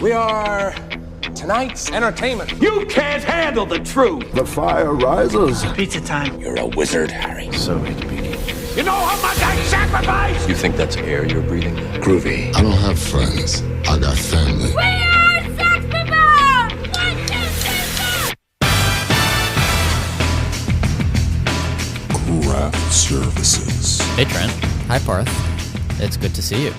We are tonight's entertainment. You can't handle the truth. The fire rises. Pizza time. You're a wizard, Harry. So it begins. You know how much I sacrifice? You think that's air you're breathing? Groovy. I don't have friends. I got family. We are sex people! 1, 2, 3, 4! Craft Services. Hey, Trent. Hi, Parth. It's good to see you.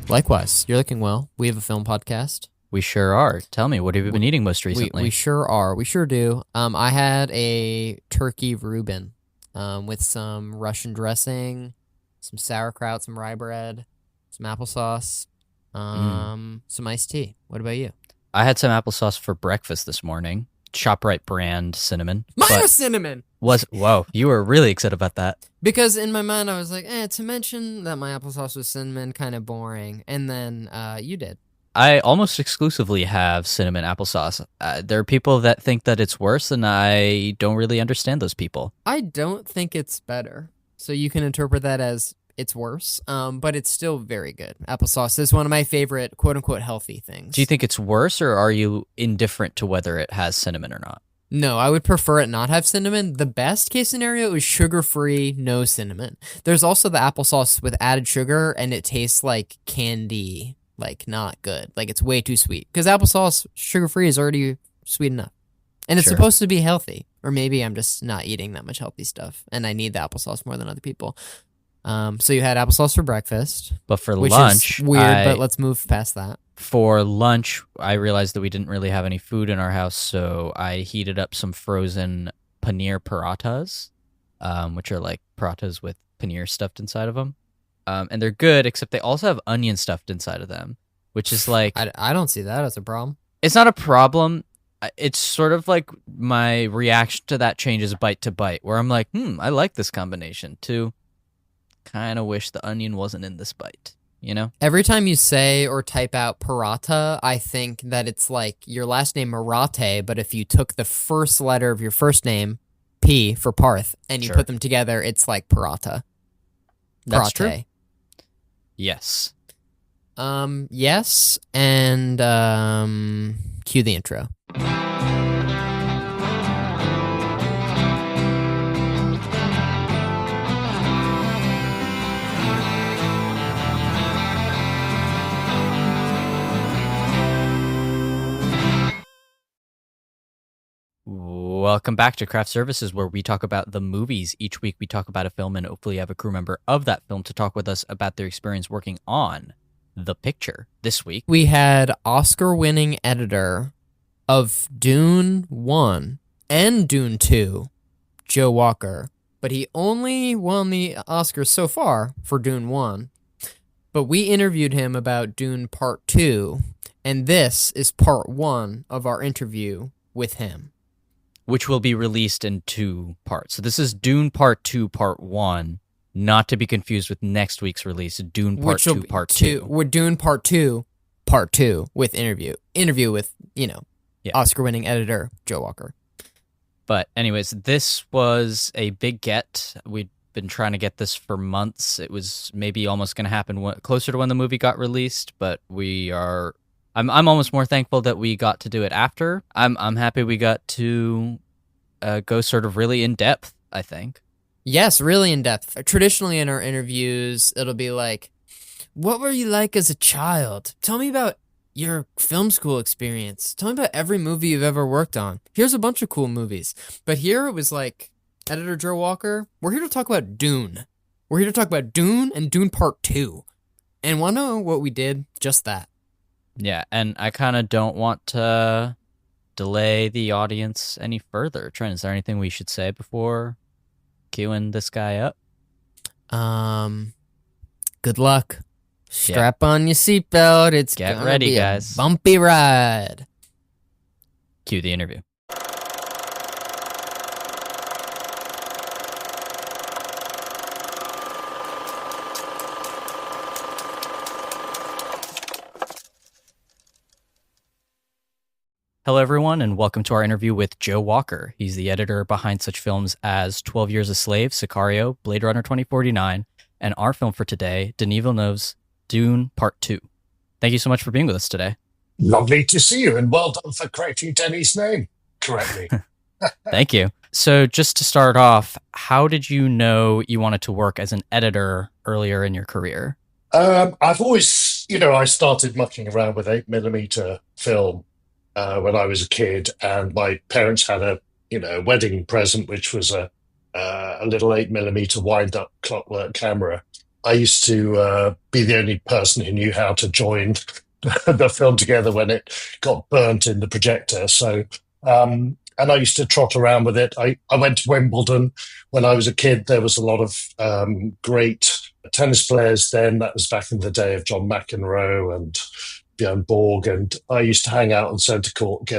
Likewise. You're looking well. We have a film podcast. We sure are. Tell me, what have you been eating most recently? We sure are. We sure do. I had a turkey Reuben with some Russian dressing, some sauerkraut, some rye bread, some applesauce, some iced tea. What about you? I had some applesauce for breakfast this morning. ShopRite brand cinnamon. Mine was cinnamon! Whoa, you were really excited about that. Because in my mind, I was like, to mention that my applesauce was cinnamon, kind of boring. And then you did. I almost exclusively have cinnamon applesauce. There are people that think that it's worse, and I don't really understand those people. I don't think it's better. So you can interpret that as it's worse, but it's still very good. Applesauce is one of my favorite, quote-unquote, healthy things. Do you think it's worse, or are you indifferent to whether it has cinnamon or not? No, I would prefer it not have cinnamon. The best case scenario is sugar-free, no cinnamon. There's also the applesauce with added sugar, and it tastes like candy, like not good. Like it's way too sweet. Because applesauce, sugar-free, is already sweet enough. And it's supposed to be healthy. Or maybe I'm just not eating that much healthy stuff, and I need the applesauce more than other people. So you had applesauce for breakfast. But for which lunch... is weird, but let's move past that. For lunch, I realized that we didn't really have any food in our house, so I heated up some frozen paneer parathas, which are like parathas with paneer stuffed inside of them. And they're good, except they also have onion stuffed inside of them, which is like... I don't see that as a problem. It's not a problem. It's sort of like my reaction to that changes bite to bite, where I'm like, I like this combination, to kind of wish the onion wasn't in this bite. You know? Every time you say or type out paratha, I think that it's like your last name Marathe, but if you took the first letter of your first name, P for Parth, and you put them together, it's like paratha. That's true. Yes, and cue the intro. Welcome back to Craft Services, where we talk about the movies. Each week we talk about a film and hopefully have a crew member of that film to talk with us about their experience working on the picture. This week we had Oscar-winning editor of Dune 1 and Dune 2, Joe Walker, but he only won the Oscar so far for Dune 1. But we interviewed him about Dune Part 2, and this is Part 1 of our interview with him, which will be released in 2 parts. So this is Dune Part 2, Part 1, not to be confused with next week's release, Dune Part 2, Part 2. We're Dune Part 2, Part 2, with interview with, Oscar-winning editor Joe Walker. But anyways, this was a big get. We'd been trying to get this for months. It was maybe almost going to happen closer to when the movie got released, but I'm almost more thankful that we got to do it after. I'm happy we got to go sort of really in depth, I think. Yes, really in depth. Traditionally in our interviews, it'll be like, what were you like as a child? Tell me about your film school experience. Tell me about every movie you've ever worked on. Here's a bunch of cool movies. But here it was like, Editor Joe Walker, we're here to talk about Dune. We're here to talk about Dune and Dune Part 2. And want to know what we did? Just that. Yeah, and I kind of don't want to delay the audience any further. Trent, is there anything we should say before queuing this guy up? Good luck. Strap on your seatbelt. It's Get ready, guys. A bumpy ride. Cue the interview. Hello, everyone, and welcome to our interview with Joe Walker. He's the editor behind such films as 12 Years a Slave, Sicario, Blade Runner 2049, and our film for today, Denis Villeneuve's Dune Part 2. Thank you so much for being with us today. Lovely to see you, and well done for correcting Denny's name correctly. Thank you. So just to start off, how did you know you wanted to work as an editor earlier in your career? I've always, I started mucking around with 8mm film when I was a kid, and my parents had a wedding present, which was a little 8mm wind-up clockwork camera. I used to be the only person who knew how to join the film together when it got burnt in the projector. So, and I used to trot around with it. I went to Wimbledon when I was a kid. There was a lot of great tennis players then. That was back in the day of John McEnroe and Björn Borg. And I used to hang out on centre court,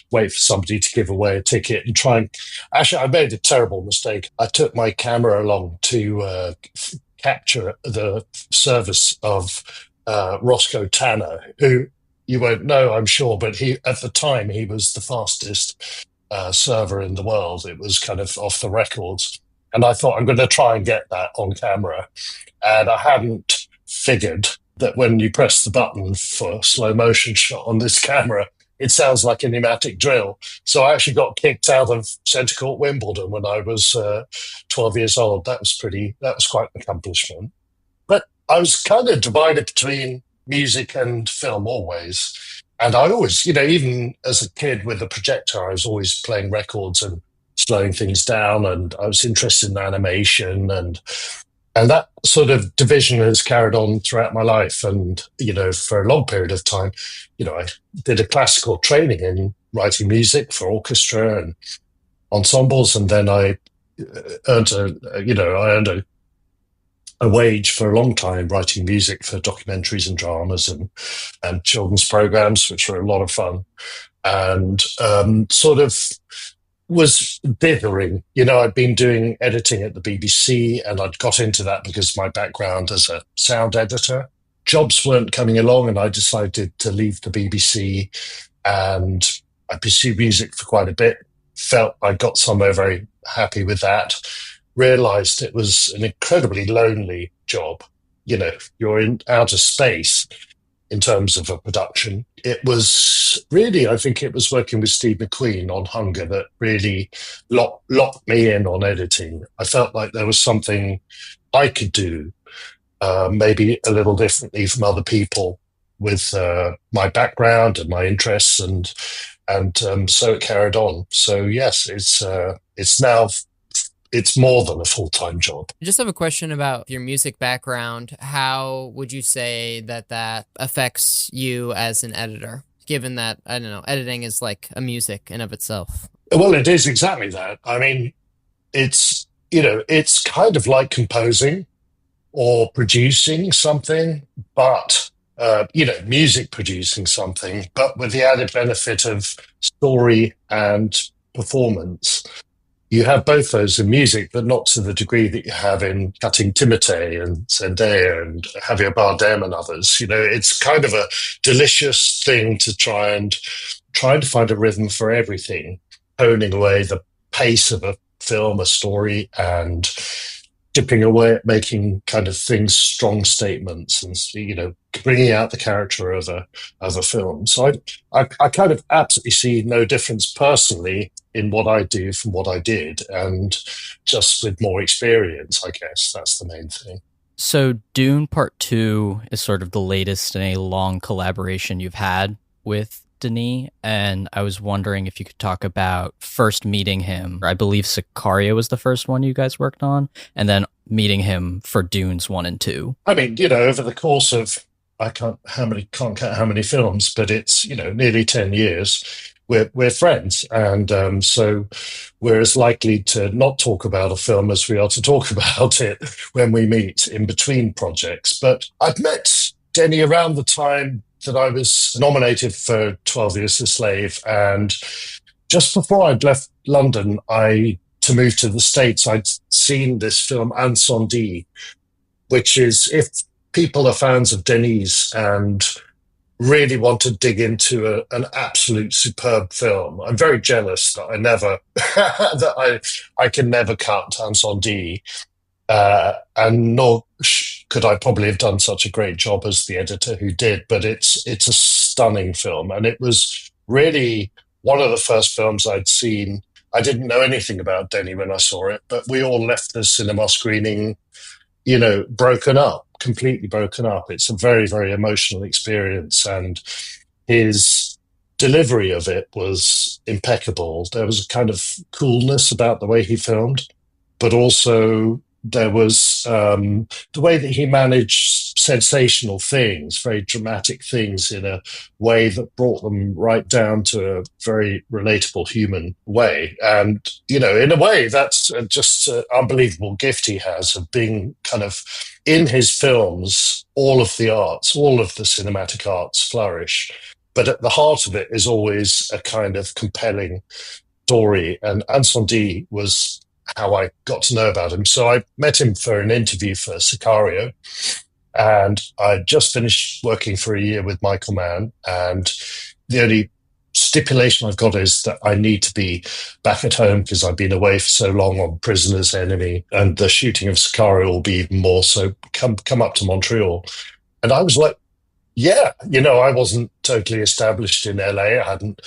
wait for somebody to give away a ticket and try and... Actually, I made a terrible mistake. I took my camera along to capture the service of Roscoe Tanner, who you won't know, I'm sure, but at the time he was the fastest server in the world. It was kind of off the records. And I thought, I'm going to try and get that on camera. And I hadn't figured that when you press the button for a slow motion shot on this camera, it sounds like a pneumatic drill. So I actually got kicked out of Centre Court Wimbledon when I was 12 years old. That was quite an accomplishment. But I was kind of divided between music and film always. And I always, even as a kid with a projector, I was always playing records and slowing things down. And I was interested in animation, and that sort of division has carried on throughout my life. And, for a long period of time, I did a classical training in writing music for orchestra and ensembles. And then I earned a wage for a long time writing music for documentaries and dramas and children's programs, which were a lot of fun. And sort of was dithering. I'd been doing editing at the BBC, and I'd got into that because of my background as a sound editor. Jobs weren't coming along, and I decided to leave the BBC, and I pursued music for quite a bit. Felt I got somewhere, very happy with that. Realized it was an incredibly lonely job. You're in outer space in terms of a production. It was really, I think it was working with Steve McQueen on Hunger that really locked me in on editing. I felt like there was something I could do, maybe a little differently from other people with my background and my interests, and so it carried on. So yes, it's more than a full-time job. I just have a question about your music background. How would you say that affects you as an editor, given that, I don't know, editing is like a music in of itself? Well, it is exactly that. I mean, it's kind of like composing or producing something, but, music producing something, but with the added benefit of story and performance. You have both those in music, but not to the degree that you have in Cutting Timothée and Zendaya and Javier Bardem and others. It's kind of a delicious thing to try and find a rhythm for everything, honing away the pace of a film, a story, and dipping away at making kind of things strong statements and, bringing out the character of a film. So I kind of absolutely see no difference personally in what I do from what I did, and just with more experience, I guess that's the main thing. So Dune Part 2 is sort of the latest in a long collaboration you've had with Denis, and I was wondering if you could talk about first meeting him. I believe Sicario was the first one you guys worked on, and then meeting him for Dunes 1 and 2. I mean, over the course of, I can't count how many films, but it's, nearly 10 years. We're friends, and so we're as likely to not talk about a film as we are to talk about it when we meet in between projects. But I've met Denis around the time that I was nominated for 12 Years a Slave, and just before I'd left London to move to the States, I'd seen this film Incendie, which is, if people are fans of Denis and really want to dig into an absolute superb film. I'm very jealous that I can never cut Incendie, and nor could I probably have done such a great job as the editor who did? But it's a stunning film, and it was really one of the first films I'd seen. I didn't know anything about Denny when I saw it, but we all left the cinema screening, broken up, completely broken up. It's a very, very emotional experience, and his delivery of it was impeccable. There was a kind of coolness about the way he filmed, but also there was the way that he managed sensational things, very dramatic things, in a way that brought them right down to a very relatable human way. And, in a way, that's just an unbelievable gift he has of being kind of in his films, all of the arts, all of the cinematic arts flourish. But at the heart of it is always a kind of compelling story. And Ansondy was how I got to know about him. So I met him for an interview for Sicario, and I just finished working for a year with Michael Mann, and the only stipulation I've got is that I need to be back at home because I've been away for so long on Prisoner's Enemy, and the shooting of Sicario will be even more, so come up to Montreal. And I was like, yeah, I wasn't totally established in LA. I hadn't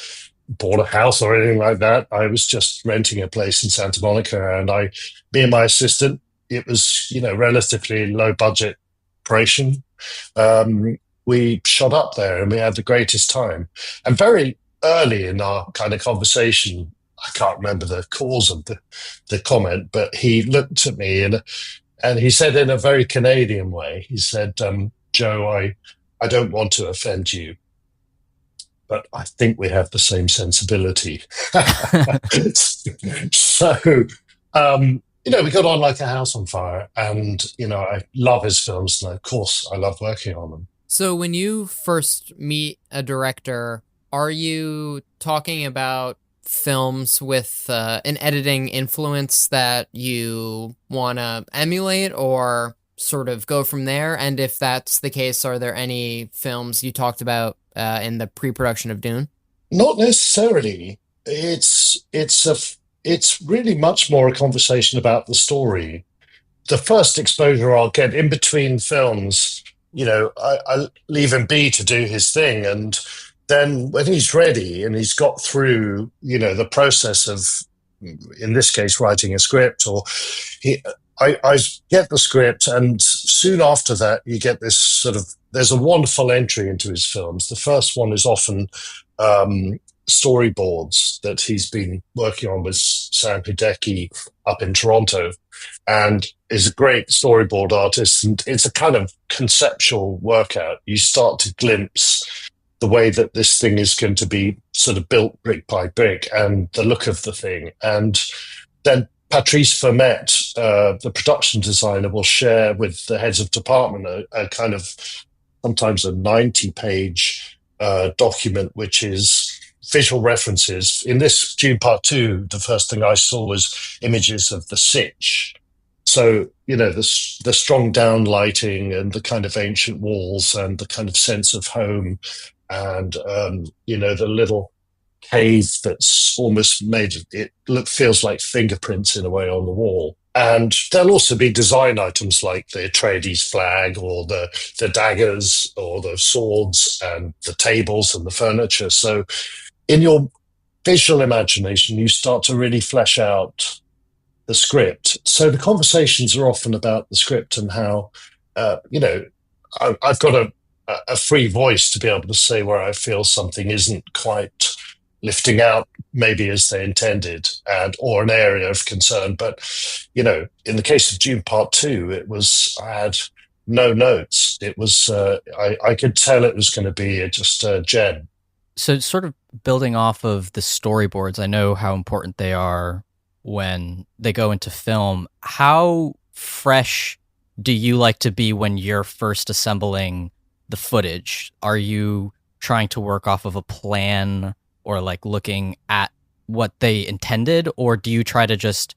bought a house or anything like that. I was just renting a place in Santa Monica, and me and my assistant, it was, relatively low budget operation. We shot up there and we had the greatest time. And very early in our kind of conversation, I can't remember the cause of the comment, but he looked at me and he said in a very Canadian way, he said, Joe, I don't want to offend you, but I think we have the same sensibility. So, we got on like a house on fire, and, I love his films, and of course I love working on them. So when you first meet a director, are you talking about films with an editing influence that you want to emulate, or sort of go from there? And if that's the case, are there any films you talked about in the pre-production of Dune? Not necessarily. It's really much more a conversation about the story. The first exposure I'll get in between films, I leave him be to do his thing, and then when he's ready and he's got through, the process of, in this case, writing a script, or I get the script, and soon after that, you get this sort of, there's a wonderful entry into his films. The first one is often storyboards that he's been working on with Sam Hideki up in Toronto, and is a great storyboard artist. And it's a kind of conceptual workout. You start to glimpse the way that this thing is going to be sort of built brick by brick, and the look of the thing. And then Patrice Vermette, the production designer, will share with the heads of department a kind of sometimes a 90-page document, which is visual references. In this Dune Part 2, the first thing I saw was images of the Sitch. So, the strong down lighting and the kind of ancient walls and the kind of sense of home, and, the little cave that's almost made it feels like fingerprints in a way on the wall. And there'll also be design items like the Atreides flag, or the daggers, or the swords, and the tables and the furniture. So in your visual imagination, you start to really flesh out the script. So the conversations are often about the script and how, I've got a free voice to be able to say where I feel something isn't quite lifting out maybe as they intended, or an area of concern. But, in the case of Dune Part 2, I had no notes. It was, I could tell it was going to be just a gem. So sort of building off of the storyboards, I know how important they are when they go into film. How fresh do you like to be when you're first assembling the footage? Are you trying to work off of a plan, or like looking at what they intended, or do you try to just,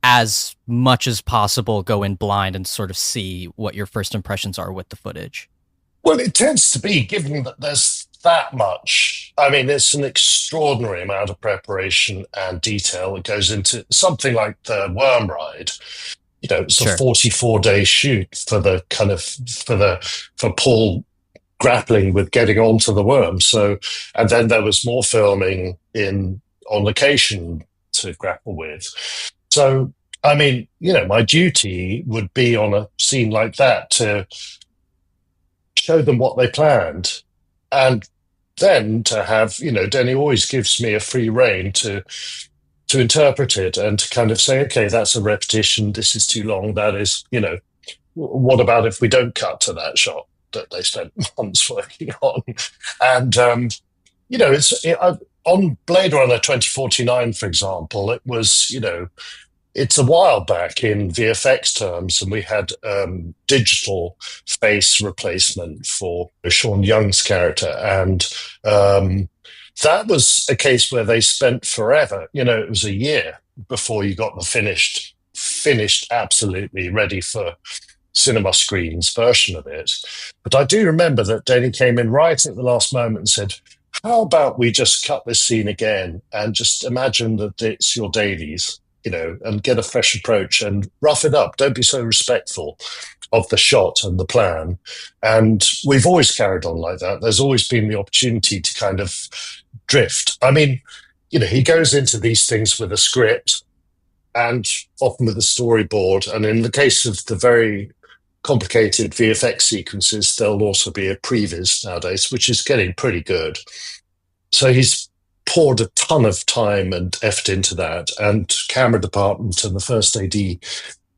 as much as possible, go in blind and sort of see what your first impressions are with the footage? Well, it tends to be, given that there's that much. I mean, it's an extraordinary amount of preparation and detail that goes into something like the Worm Ride. it's a Sure. 44-day shoot for Paul grappling with getting onto the worm. So, and then there was more filming on location to grapple with. So, I mean, my duty would be on a scene like that to show them what they planned, and then to have, Denny always gives me a free rein to interpret it and to kind of say, okay, that's a repetition. This is too long. That is, what about if we don't cut to that shot that they spent months working on? And, on Blade Runner 2049, for example, it was, it's a while back in VFX terms, and we had digital face replacement for Sean Young's character. And that was a case where they spent forever. It was a year before you got the finished, absolutely ready for cinema screens version of it. But I do remember that Denny came in right at the last moment and said, how about we just cut this scene again and just imagine that it's your dailies, and get a fresh approach and rough it up. Don't be so respectful of the shot and the plan. And we've always carried on like that. There's always been the opportunity to kind of drift. I mean, he goes into these things with a script and often with a storyboard. And in the case of the very complicated VFX sequences, there'll also be a previs nowadays, which is getting pretty good. So he's poured a ton of time and effort into that, and camera department and the first AD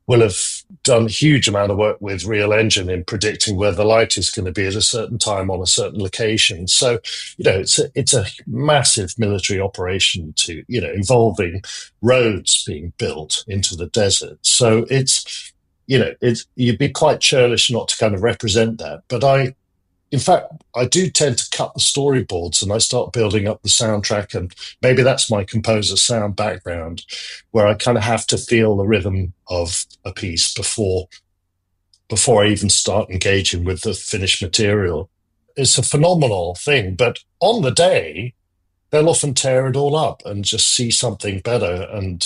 will have done a huge amount of work with Real Engine in predicting where the light is going to be at a certain time on a certain location. So, it's a massive military operation to, involving roads being built into the desert. So you'd be quite churlish not to kind of represent that. But in fact, I do tend to cut the storyboards and I start building up the soundtrack, and maybe that's my composer sound background, where I kind of have to feel the rhythm of a piece before I even start engaging with the finished material. It's a phenomenal thing, but on the day, they'll often tear it all up and just see something better. And,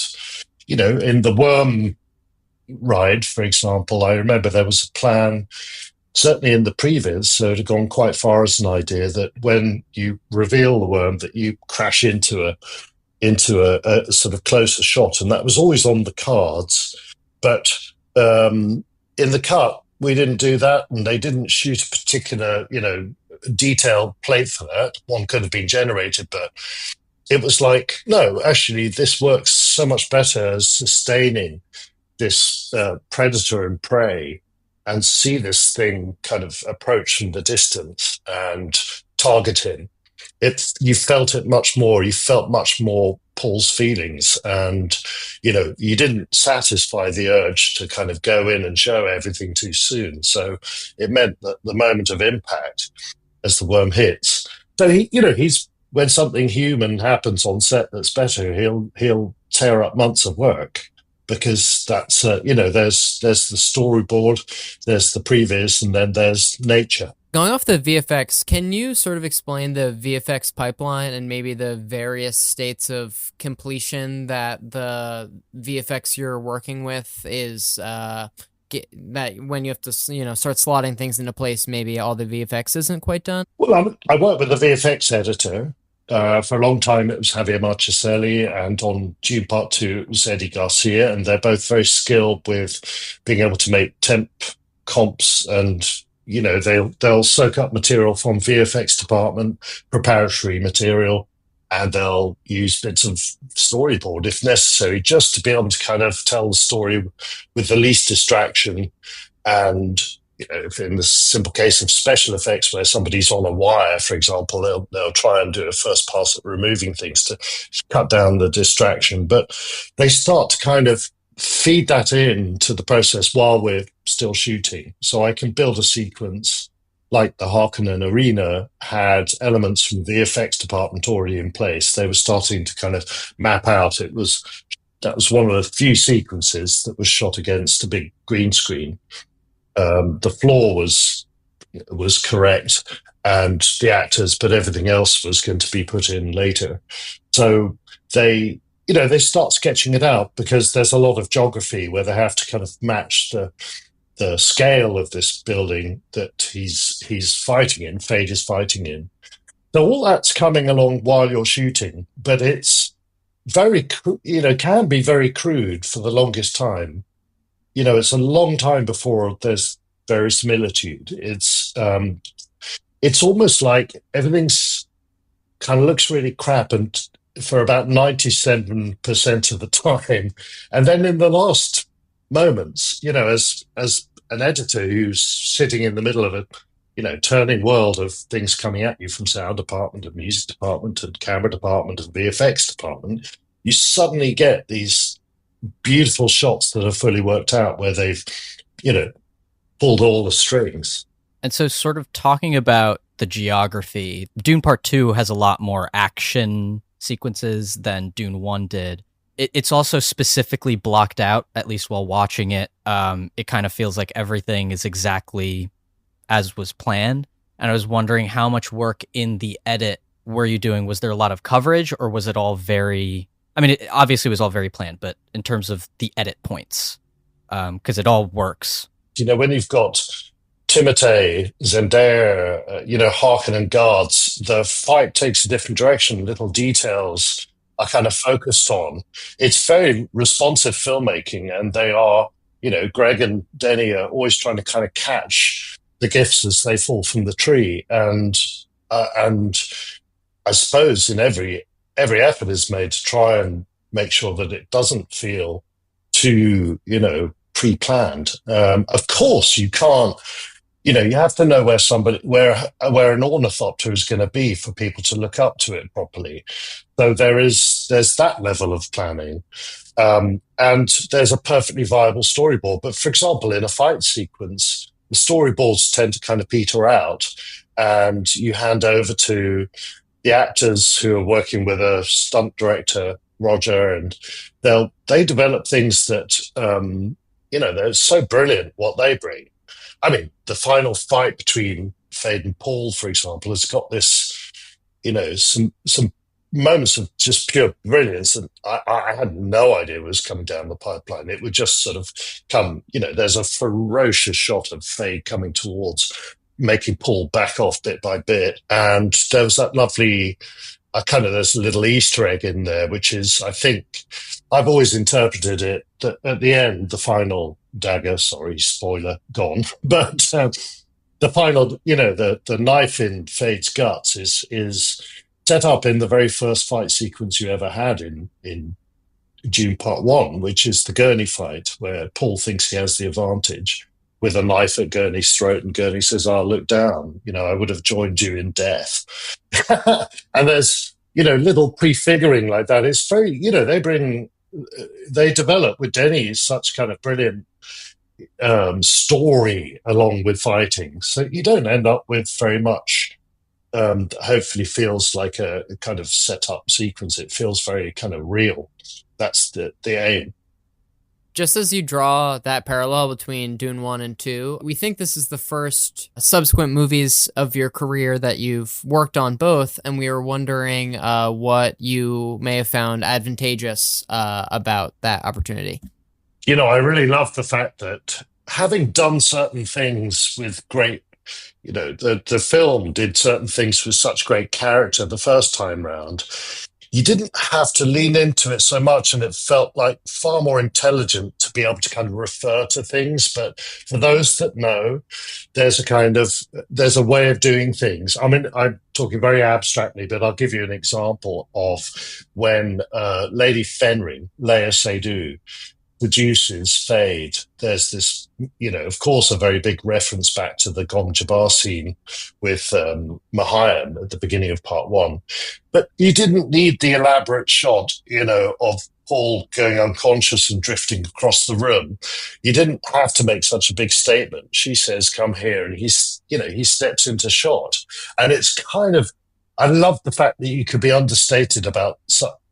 in the worm ride, for example, I remember there was a plan, certainly in the previs, so it had gone quite far as an idea that when you reveal the worm, that you crash into a sort of closer shot, and that was always on the cards. But in the cut, we didn't do that, and they didn't shoot a particular, detailed plate for that. One could have been generated, but it was like, no, actually, this works so much better as sustaining this predator and prey, and see this thing kind of approach from the distance and target him. You felt it much more. You felt much more Paul's feelings, and you didn't satisfy the urge to kind of go in and show everything too soon. So it meant that the moment of impact, as the worm hits, so he's when something human happens on set that's better, he'll tear up months of work. Because that's, there's the storyboard, there's the previs, and then there's nature. Going off the VFX, can you sort of explain the VFX pipeline and maybe the various states of completion that the VFX you're working with is, that when you have to, start slotting things into place, maybe all the VFX isn't quite done? Well, I work with a VFX editor. For a long time, it was Javier Marcheselli, and on Dune Part 2, it was Eddie Garcia, and they're both very skilled with being able to make temp comps, and they'll soak up material from VFX department, preparatory material, and they'll use bits of storyboard if necessary, just to be able to kind of tell the story with the least distraction. And if in the simple case of special effects where somebody's on a wire, for example, they'll try and do a first pass at removing things to cut down the distraction. But they start to kind of feed that into the process while we're still shooting. So I can build a sequence like the Harkonnen Arena had elements from the effects department already in place. They were starting to kind of map out. That was one of the few sequences that was shot against a big green screen. The floor was correct, and the actors, but everything else was going to be put in later. So they they start sketching it out because there's a lot of geography where they have to kind of match the scale of this building that he's fighting in, Fade is fighting in. So all that's coming along while you're shooting, but it's very, can be very crude for the longest time. It's a long time before there's verisimilitude. It's almost like everything's kind of looks really crap and for about 97% of the time. And then in the last moments, as an editor who's sitting in the middle of a, turning world of things coming at you from sound department and music department and camera department and VFX department, you suddenly get these beautiful shots that are fully worked out where they've, pulled all the strings. And so sort of talking about the geography, Dune Part 2 has a lot more action sequences than Dune 1 did. It's also specifically blocked out, at least while watching it. It kind of feels like everything is exactly as was planned. And I was wondering how much work in the edit were you doing? Was there a lot of coverage or was it all very... I mean, it obviously was all very planned, but in terms of the edit points, because it all works. When you've got Timothée, Zendaya, Harkin and guards, the fight takes a different direction. Little details are kind of focused on. It's very responsive filmmaking, and they are, Greg and Denny are always trying to kind of catch the gifts as they fall from the tree. And I suppose in every effort is made to try and make sure that it doesn't feel too, pre-planned. Of course, you can't. You have to know where an ornithopter is going to be for people to look up to it properly. So there's that level of planning, and there's a perfectly viable storyboard. But for example, in a fight sequence, the storyboards tend to kind of peter out, and you hand over to the actors who are working with a stunt director, Roger, and they develop things that they're so brilliant what they bring. I mean, the final fight between Fade and Paul, for example, has got this, some moments of just pure brilliance, and I had no idea it was coming down the pipeline. It would just sort of come, there's a ferocious shot of Fade coming towards, making Paul back off bit by bit, and there was that lovely there's a little Easter egg in there, which is, I think, I've always interpreted it that at the end, the final dagger, sorry, spoiler, gone, but the final, the knife in Fade's guts is set up in the very first fight sequence you ever had in Dune Part 1, which is the Gurney fight, where Paul thinks he has the advantage with a knife at Gurney's throat, and Gurney says, look down, I would have joined you in death. And there's, little prefiguring like that. It's very, they develop with Denny such kind of brilliant story along with fighting. So you don't end up with very much, hopefully feels like a kind of set up sequence. It feels very kind of real. That's the aim. Just as you draw that parallel between Dune 1 and 2, we think this is the first subsequent movies of your career that you've worked on both, and we were wondering what you may have found advantageous about that opportunity. I really love the fact that having done certain things with great, the film did certain things with such great character the first time round. You didn't have to lean into it so much, and it felt like far more intelligent to be able to kind of refer to things. But for those that know, there's a way of doing things. I mean, I'm talking very abstractly, but I'll give you an example of when Lady Fenring, Leia Seydoux, produces Fade. There's this, of course, a very big reference back to the Gom Jabbar scene with Mahayam at the beginning of Part 1. But you didn't need the elaborate shot, of Paul going unconscious and drifting across the room. You didn't have to make such a big statement. She says, come here, and he steps into shot. And it's kind of, I love the fact that you could be understated about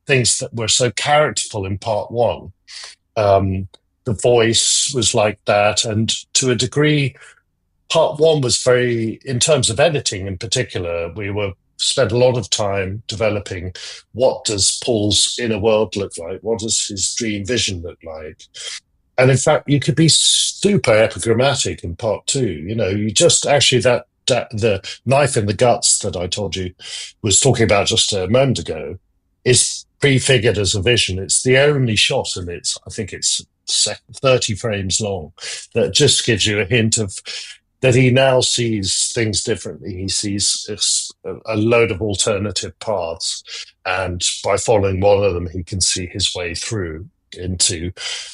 things that were so characterful in Part 1. The voice was like that, and to a degree, Part 1 was very, in terms of editing in particular, we were spent a lot of time developing what does Paul's inner world look like? What does his dream vision look like? And in fact, you could be super epigrammatic in part 2. You just actually that the knife in the guts that I told you was talking about just a moment ago is prefigured as a vision. It's the only shot, and I think it's 30 frames long, that just gives you a hint of that he now sees things differently. He sees a load of alternative paths, and by following one of them, he can see his way through into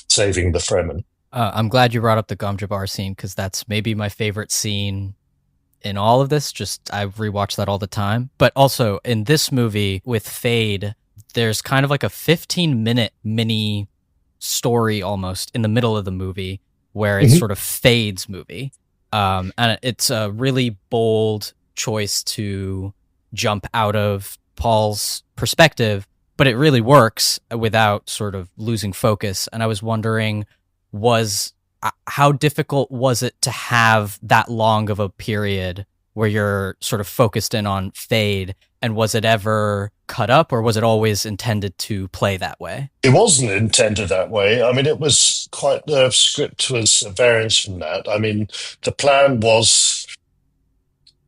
saving the Fremen. I'm glad you brought up the Gom Jabbar scene, because that's maybe my favorite scene in all of this. Just I rewatch that all the time. But also in this movie with Fade, there's kind of like a 15-minute mini story almost in the middle of the movie where it's sort of Fade's movie. And it's a really bold choice to jump out of Paul's perspective, but it really works without sort of losing focus. And I was wondering, how difficult was it to have that long of a period where you're sort of focused in on Fade? And was it ever cut up, or was it always intended to play that way? It wasn't intended that way. I mean, it was quite, the script was a variance from that. I mean, the plan was,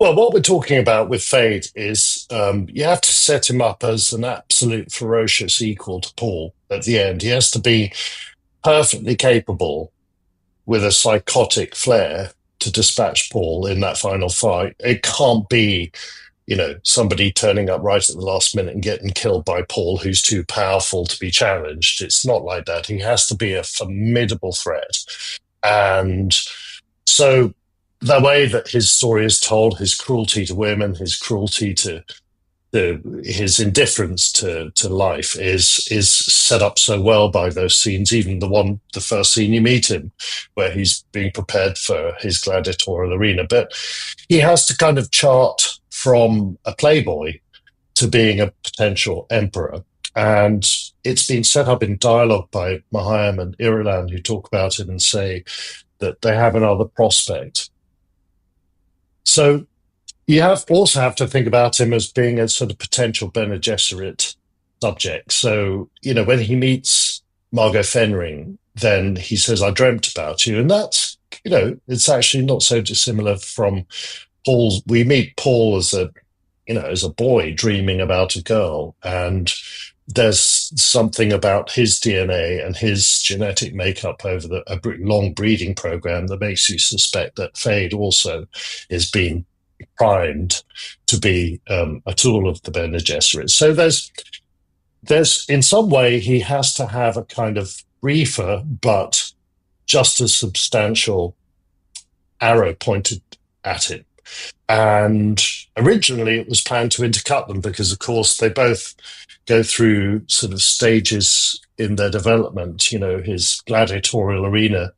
well, what we're talking about with Fade is you have to set him up as an absolute ferocious equal to Paul at the end. He has to be perfectly capable with a psychotic flair to dispatch Paul in that final fight. It can't be, somebody turning up right at the last minute and getting killed by Paul, who's too powerful to be challenged. It's not like that. He has to be a formidable threat. And so the way that his story is told, his cruelty to women, his cruelty to his indifference to life is set up so well by those scenes. Even the first scene you meet him, where he's being prepared for his gladiatorial arena. But he has to kind of chart from a playboy to being a potential emperor. And it's been set up in dialogue by Mahayam and Irulan, who talk about it and say that they have another prospect. So you also have to think about him as being a sort of potential Bene Gesserit subject. So, when he meets Margot Fenring, then he says, "I dreamt about you." And that's, it's actually not so dissimilar from Paul's. We meet Paul as a boy dreaming about a girl. And there's something about his DNA and his genetic makeup over a long breeding program that makes you suspect that Fade also is being primed to be a tool of the Bene Gesserit. So there's in some way he has to have a kind of briefer but just as substantial arrow pointed at him. And originally it was planned to intercut them because, of course, they both go through sort of stages in their development. His gladiatorial arena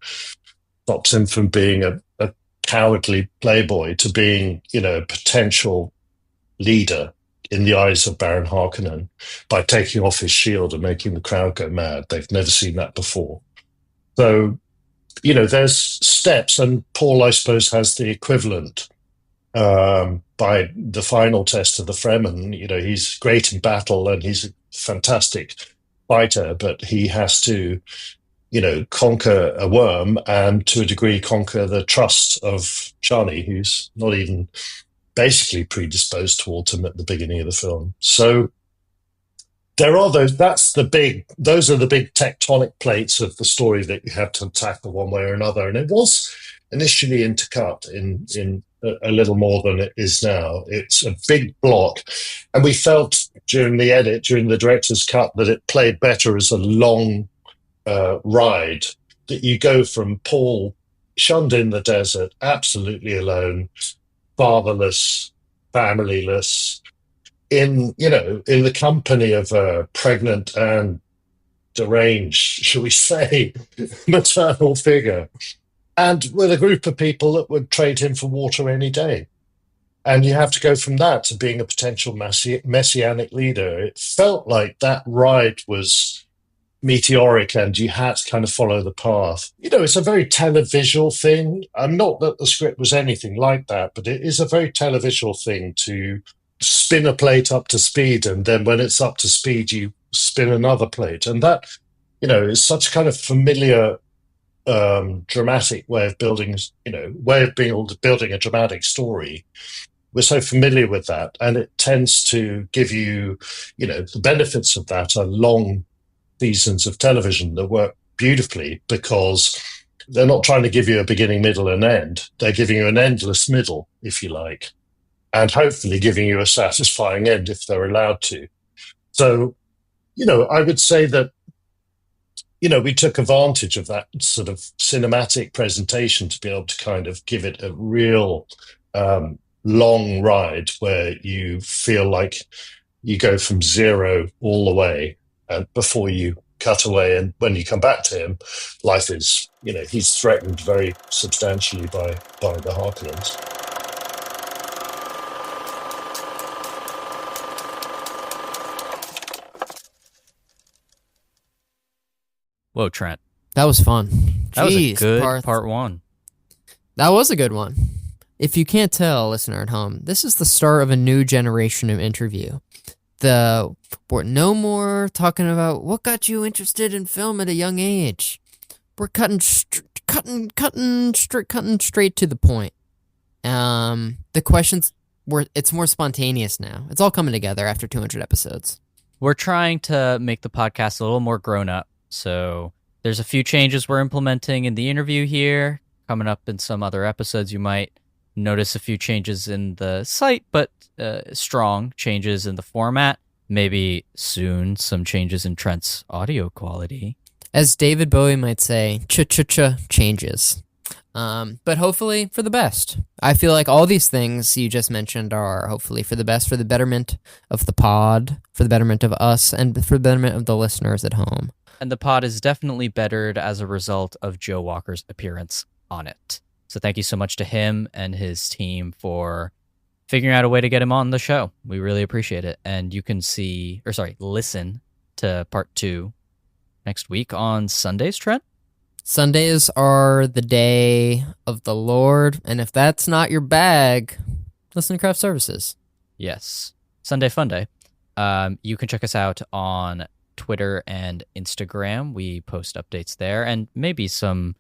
stops him from being a cowardly playboy to being, a potential leader in the eyes of Baron Harkonnen by taking off his shield and making the crowd go mad. They've never seen that before. So, there's steps, and Paul, I suppose, has the equivalent by the final test of the Fremen. He's great in battle and he's a fantastic fighter, but he has to conquer a worm and to a degree conquer the trust of Chani, who's not even basically predisposed towards him at the beginning of the film. So there are those are the big tectonic plates of the story that you have to tackle one way or another. And it was initially intercut in a little more than it is now. It's a big block. And we felt during the director's cut, that it played better as a long ride, that you go from Paul shunned in the desert, absolutely alone, fatherless, familyless, in the company of a pregnant and deranged, shall we say, maternal figure, and with a group of people that would trade him for water any day. And you have to go from that to being a potential messianic leader. It felt like that ride was meteoric and you had to kind of follow the path. It's a very televisual thing. Not that the script was anything like that, but it is a very televisual thing to spin a plate up to speed, and then when it's up to speed, you spin another plate. And that, is such a kind of familiar dramatic way of building, building a dramatic story. We're so familiar with that, and it tends to give you, the benefits of that are long seasons of television that work beautifully because they're not trying to give you a beginning, middle, and end. They're giving you an endless middle, if you like, and hopefully giving you a satisfying end if they're allowed to. So, I would say that, we took advantage of that sort of cinematic presentation to be able to kind of give it a real long ride where you feel like you go from zero all the way before you cut away. And when you come back to him, life is, he's threatened very substantially by the Harkonnens. Whoa, Trent. That was fun. That was a good Parth. part one. That was a good one. If you can't tell, listener at home, this is the start of a new generation of interview. We're no more talking about what got you interested in film at a young age. We're cutting straight to the point. The questions it's more spontaneous now. It's all coming together after 200 episodes. We're trying to make the podcast a little more grown up. So there's a few changes we're implementing in the interview here. Coming up in some other episodes, you might notice a few changes in the site, but strong changes in the format. Maybe soon some changes in Trent's audio quality. As David Bowie might say, changes. But hopefully for the best. I feel like all these things you just mentioned are hopefully for the best, for the betterment of the pod, for the betterment of us, and for the betterment of the listeners at home. And the pod is definitely bettered as a result of Joe Walker's appearance on it. So thank you so much to him and his team for figuring out a way to get him on the show. We really appreciate it. And you can listen to part 2 next week on Sundays, Trent? Sundays are the day of the Lord, and if that's not your bag, listen to Craft Services. Yes. Sunday Fun Day. You can check us out on Twitter and Instagram. We post updates there, and maybe some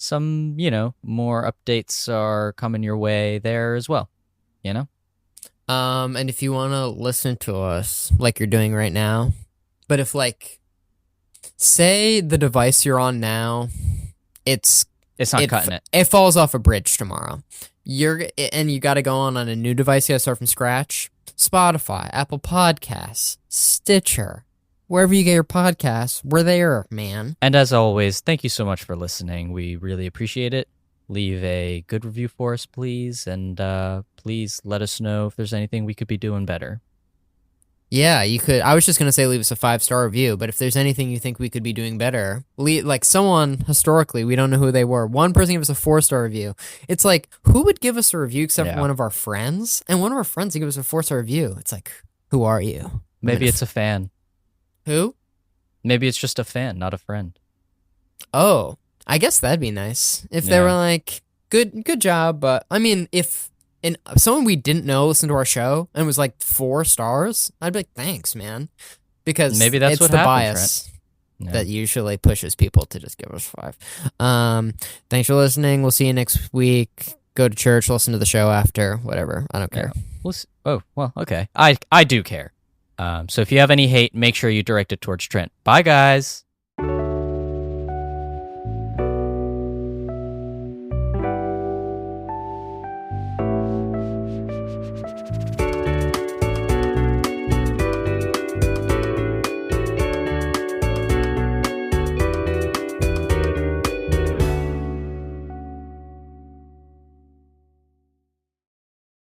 more updates are coming your way there as well. And if you want to listen to us like you're doing right now, but if say the device you're on now, it's not cutting it. It falls off a bridge tomorrow. You got to go on a new device. You got to start from scratch. Spotify, Apple Podcasts, Stitcher. Wherever you get your podcasts, we're there, man. And as always, thank you so much for listening. We really appreciate it. Leave a good review for us, please. And please let us know if there's anything we could be doing better. Yeah, you could. I was just going to say leave us a 5-star review, but if there's anything you think we could be doing better, someone, historically, we don't know who they were. One person gave us a 4-star review. It's like, who would give us a review except for one of our friends? And one of our friends would give us a 4-star review. It's like, who are you? Maybe it's a fan. Who? Maybe it's just a fan, not a friend. Oh, I guess that'd be nice. If they were like, good job, but I mean, if someone we didn't know listened to our show and was like 4 stars, I'd be like, thanks, man. Because maybe that's it's what the happens, bias that usually pushes people to just give us 5. Thanks for listening. We'll see you next week. Go to church, listen to the show after, whatever. I don't care. Oh, well, okay. I do care. So if you have any hate, make sure you direct it towards Trent. Bye, guys.